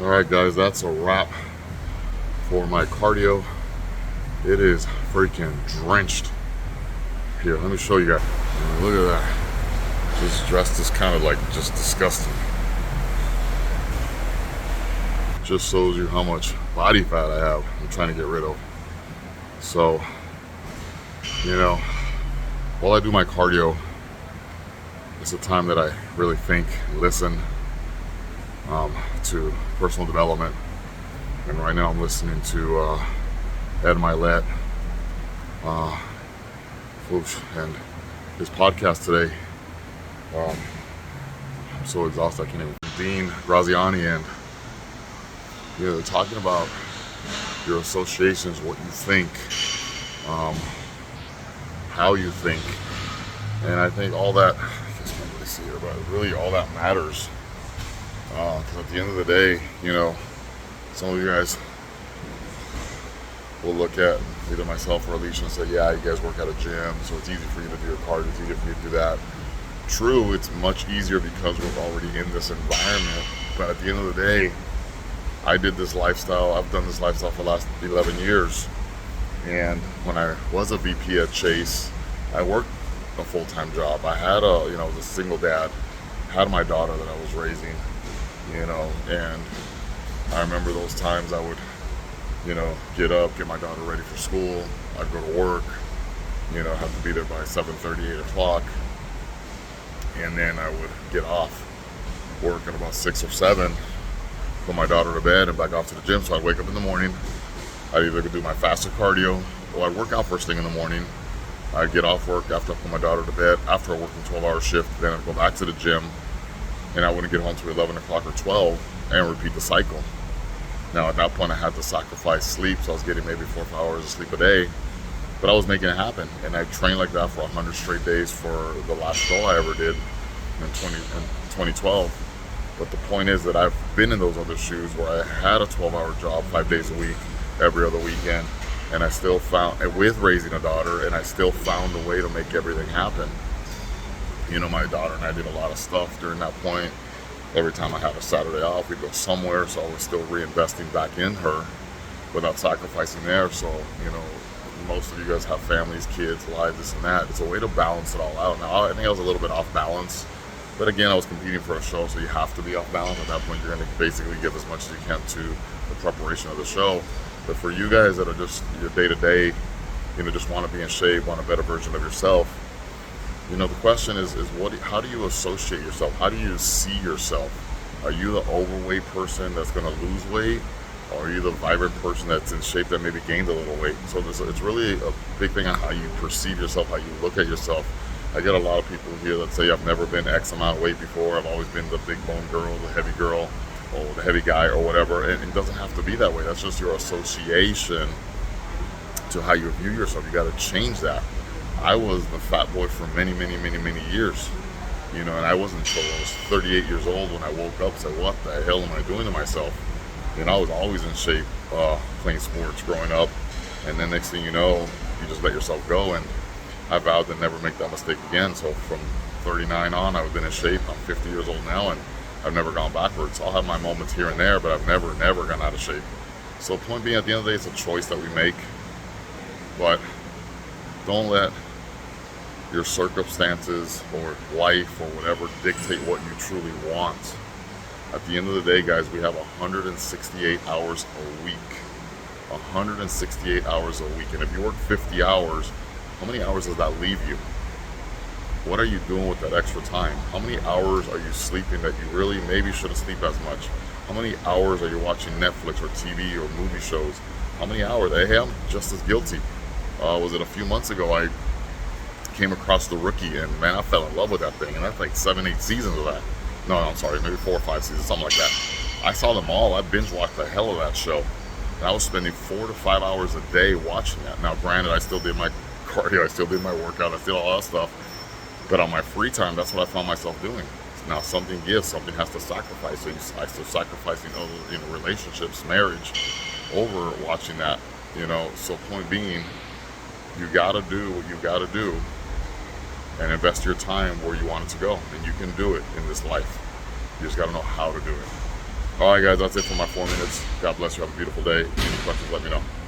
Alright guys, that's a wrap for my cardio. It is freaking drenched. Here, let me show you guys. Look at that. This dress is kind of like just disgusting. Just shows you how much body fat I have I'm trying to get rid of. So, while I do my cardio, it's a time that I really think, listen to personal development. And right now I'm listening to Ed Milet and his podcast today. I'm so exhausted I can't even. Dean Graziani, and they're talking about your associations, what you think, how you think, and I think all that, I just can't really see here, but really all that matters. Because at the end of the day, some of you guys will look at either myself or Alicia and say, yeah, you guys work at a gym, so it's easy for you to do your cardio, it's easy for you to do that. True, it's much easier because we're already in this environment, but at the end of the day, I did this lifestyle, I've done this lifestyle for the last 11 years, and when I was a VP at Chase, I worked a full-time job. I had I was a single dad, had my daughter that I was raising, and I remember those times I would, get up, get my daughter ready for school, I'd go to work, have to be there by 7:30, 8 o'clock, and then I would get off work at about 6 or 7, put my daughter to bed and back off to the gym. So I'd wake up in the morning, I'd either do my fasted cardio or I'd work out first thing in the morning. I'd get off work after I put my daughter to bed, after I worked a 12-hour shift, then I'd go back to the gym, and I wouldn't get home till 11 o'clock or 12 and repeat the cycle. Now at that point I had to sacrifice sleep, so I was getting maybe 4 or 5 hours of sleep a day, but I was making it happen, and I trained like that for 100 straight days for the last show I ever did in 2012. But the point is that I've been in those other shoes where I had a 12-hour job 5 days a week, every other weekend, and I still found, with raising a daughter, and I still found a way to make everything happen. My daughter and I did a lot of stuff during that point. Every time I had a Saturday off, we'd go somewhere, so I was still reinvesting back in her without sacrificing there. So, most of you guys have families, kids, lives, this and that. It's a way to balance it all out. Now, I think I was a little bit off balance, but again, I was competing for a show, so you have to be off balance. At that point, you're going to basically give as much as you can to the preparation of the show. But for you guys that are just your day-to-day, just want to be in shape, want a better version of yourself, the question is how do you associate yourself? How do you see yourself? Are you the overweight person that's going to lose weight? Or are you the vibrant person that's in shape that maybe gained a little weight? So it's really a big thing on how you perceive yourself, how you look at yourself. I get a lot of people here that say, I've never been X amount of weight before. I've always been the big bone girl, the heavy girl, or the heavy guy, or whatever. And it doesn't have to be that way. That's just your association to how you view yourself. You got to change that. I was the fat boy for many, many, many, many years. And I wasn't until I was 38 years old when I woke up and said, what the hell am I doing to myself? I was always in shape, playing sports growing up. And then next thing you know, you just let yourself go. And I vowed to never make that mistake again. So from 39 on, I've been in shape. I'm 50 years old now, and I've never gone backwards. I'll have my moments here and there, but I've never gone out of shape. So point being, at the end of the day, it's a choice that we make. But don't let your circumstances or life or whatever dictate what you truly want. At the end of the day, guys, we have 168 hours a week. 168 hours a week. And if you work 50 hours, how many hours does that leave you? What are you doing with that extra time? How many hours are you sleeping that you really maybe shouldn't sleep as much? How many hours are you watching Netflix or TV or movie shows? How many hours? Hey, I'm just as guilty. Was it a few months ago, I came across The Rookie, and man, I fell in love with that thing. And that's like 7, 8 seasons of that. No, I'm sorry, maybe 4 or 5 seasons, something like that. I saw them all. I binge watched the hell of that show. And I was spending 4 to 5 hours a day watching that. Now, granted, I still did my cardio, I still did my workout, I still all that stuff. But on my free time, that's what I found myself doing. Now, something gives, something has to sacrifice. So I still sacrificing other, relationships, marriage, over watching that. So point being, you gotta do what you gotta do, and invest your time where you want it to go. And you can do it in this life. You just got to know how to do it. All right, guys, that's it for my 4 minutes. God bless you. Have a beautiful day. Any questions, let me know.